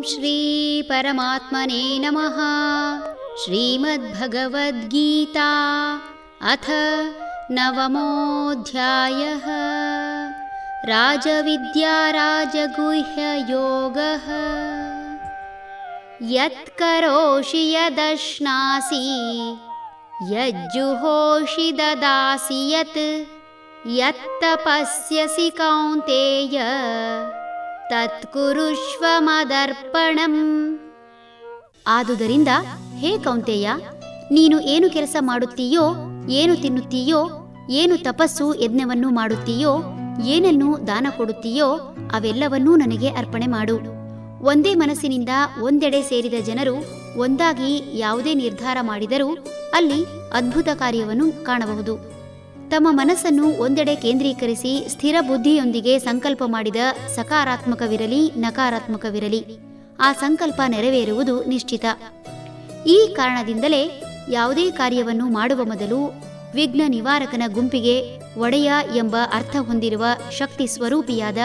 ಶ್ರೀ ಪರಮಾತ್ಮನೇ ನಮಃ. ಶ್ರೀಮದ್ಭಗವದ್ಗೀತಾ ಅಥ ನವಮೋऽಧ್ಯಾಯಃ. ರಾಜವಿದ್ಯಾ ರಾಜಗುಹ್ಯಯೋಗಃ. ಯತ್ಕರೋಷಿ ಯದಶ್ನಾಸಿ ಯಜ್ಜುಹೋಷಿ ದದಾಸಿ ಯತ್ ಯತ್ತಪಸ್ಯಸಿ ಕೌಂತೇಯ ತತ್ಕುರುಷ್ವ ಮದರ್ಪಣಂ. ಆದುದರಿಂದ ಹೇ ಕೌಂತೇಯ, ನೀನು ಏನು ಕೆಲಸ ಮಾಡುತ್ತೀಯೋ, ಏನು ತಿನ್ನುತ್ತೀಯೋ, ಏನು ತಪಸ್ಸು ಯಜ್ಞವನ್ನು ಮಾಡುತ್ತೀಯೋ, ಏನನ್ನು ದಾನ ಕೊಡುತ್ತೀಯೋ ಅವೆಲ್ಲವನ್ನೂ ನನಗೆ ಅರ್ಪಣೆ ಮಾಡು. ಒಂದೇ ಮನಸ್ಸಿನಿಂದ ಒಂದೆಡೆ ಸೇರಿದ ಜನರು ಒಂದಾಗಿ ಯಾವುದೇ ನಿರ್ಧಾರ ಮಾಡಿದರೂ ಅಲ್ಲಿ ಅದ್ಭುತ ಕಾರ್ಯವನ್ನು ಕಾಣಬಹುದು. ತಮ್ಮ ಮನಸ್ಸನ್ನು ಒಂದೆಡೆ ಕೇಂದ್ರೀಕರಿಸಿ ಸ್ಥಿರ ಬುದ್ಧಿಯೊಂದಿಗೆ ಸಂಕಲ್ಪ ಮಾಡಿದ ಸಕಾರಾತ್ಮಕವಿರಲಿ ನಕಾರಾತ್ಮಕವಿರಲಿ ಆ ಸಂಕಲ್ಪ ನೆರವೇರುವುದು ನಿಶ್ಚಿತ. ಈ ಕಾರಣದಿಂದಲೇ ಯಾವುದೇ ಕಾರ್ಯವನ್ನು ಮಾಡುವ ಮೊದಲು ವಿಘ್ನ ನಿವಾರಕನ ಗುಂಪಿಗೆ ಒಡೆಯ ಎಂಬ ಅರ್ಥ ಹೊಂದಿರುವ ಶಕ್ತಿ ಸ್ವರೂಪಿಯಾದ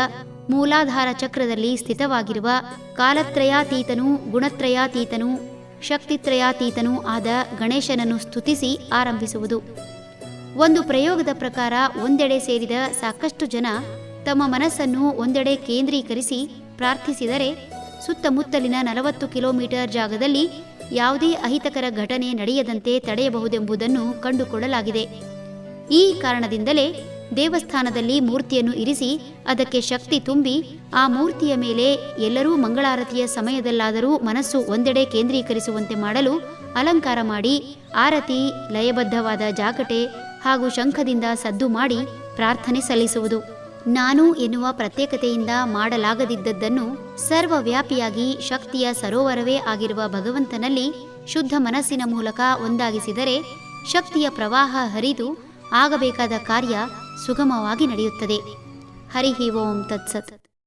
ಮೂಲಾಧಾರ ಚಕ್ರದಲ್ಲಿ ಸ್ಥಿತವಾಗಿರುವ ಕಾಲತ್ರಯಾತೀತನೂ ಗುಣತ್ರಯಾತೀತನೂ ಶಕ್ತಿತ್ರಯಾತೀತನೂ ಆದ ಗಣೇಶನನ್ನು ಸ್ತುತಿಸಿ ಆರಂಭಿಸುವುದು. ಒಂದು ಪ್ರಯೋಗದ ಪ್ರಕಾರ ಒಂದೆಡೆ ಸೇರಿದ ಸಾಕಷ್ಟು ಜನ ತಮ್ಮ ಮನಸ್ಸನ್ನು ಒಂದೆಡೆ ಕೇಂದ್ರೀಕರಿಸಿ ಪ್ರಾರ್ಥಿಸಿದರೆ ಸುತ್ತಮುತ್ತಲಿನ 40 ಕಿಲೋಮೀಟರ್ ಜಾಗದಲ್ಲಿ ಯಾವುದೇ ಅಹಿತಕರ ಘಟನೆ ನಡೆಯದಂತೆ ತಡೆಯಬಹುದೆಂಬುದನ್ನು ಕಂಡುಕೊಳ್ಳಲಾಗಿದೆ. ಈ ಕಾರಣದಿಂದಲೇ ದೇವಸ್ಥಾನದಲ್ಲಿ ಮೂರ್ತಿಯನ್ನು ಇರಿಸಿ ಅದಕ್ಕೆ ಶಕ್ತಿ ತುಂಬಿ ಆ ಮೂರ್ತಿಯ ಮೇಲೆ ಎಲ್ಲರೂ ಮಂಗಳಾರತಿಯ ಸಮಯದಲ್ಲಾದರೂ ಮನಸ್ಸು ಒಂದೆಡೆ ಕೇಂದ್ರೀಕರಿಸುವಂತೆ ಮಾಡಲು ಅಲಂಕಾರ ಮಾಡಿ ಆರತಿ, ಲಯಬದ್ಧವಾದ ಜಾಗಟೆ ಹಾಗೂ ಶಂಖದಿಂದ ಸದ್ದು ಮಾಡಿ ಪ್ರಾರ್ಥನೆ ಸಲ್ಲಿಸುವುದು. ನಾನು ಎನ್ನುವ ಪ್ರತ್ಯೇಕತೆಯಿಂದ ಮಾಡಲಾಗದಿದ್ದದ್ದನ್ನು ಸರ್ವವ್ಯಾಪಿಯಾಗಿ ಶಕ್ತಿಯ ಸರೋವರವೇ ಆಗಿರುವ ಭಗವಂತನಲ್ಲಿ ಶುದ್ಧ ಮನಸ್ಸಿನ ಮೂಲಕ ಒಂದಾಗಿಸಿದರೆ ಶಕ್ತಿಯ ಪ್ರವಾಹ ಹರಿದು ಆಗಬೇಕಾದ ಕಾರ್ಯ ಸುಗಮವಾಗಿ ನಡೆಯುತ್ತದೆ. ಹರಿ ಓಂ ತತ್ಸತ್.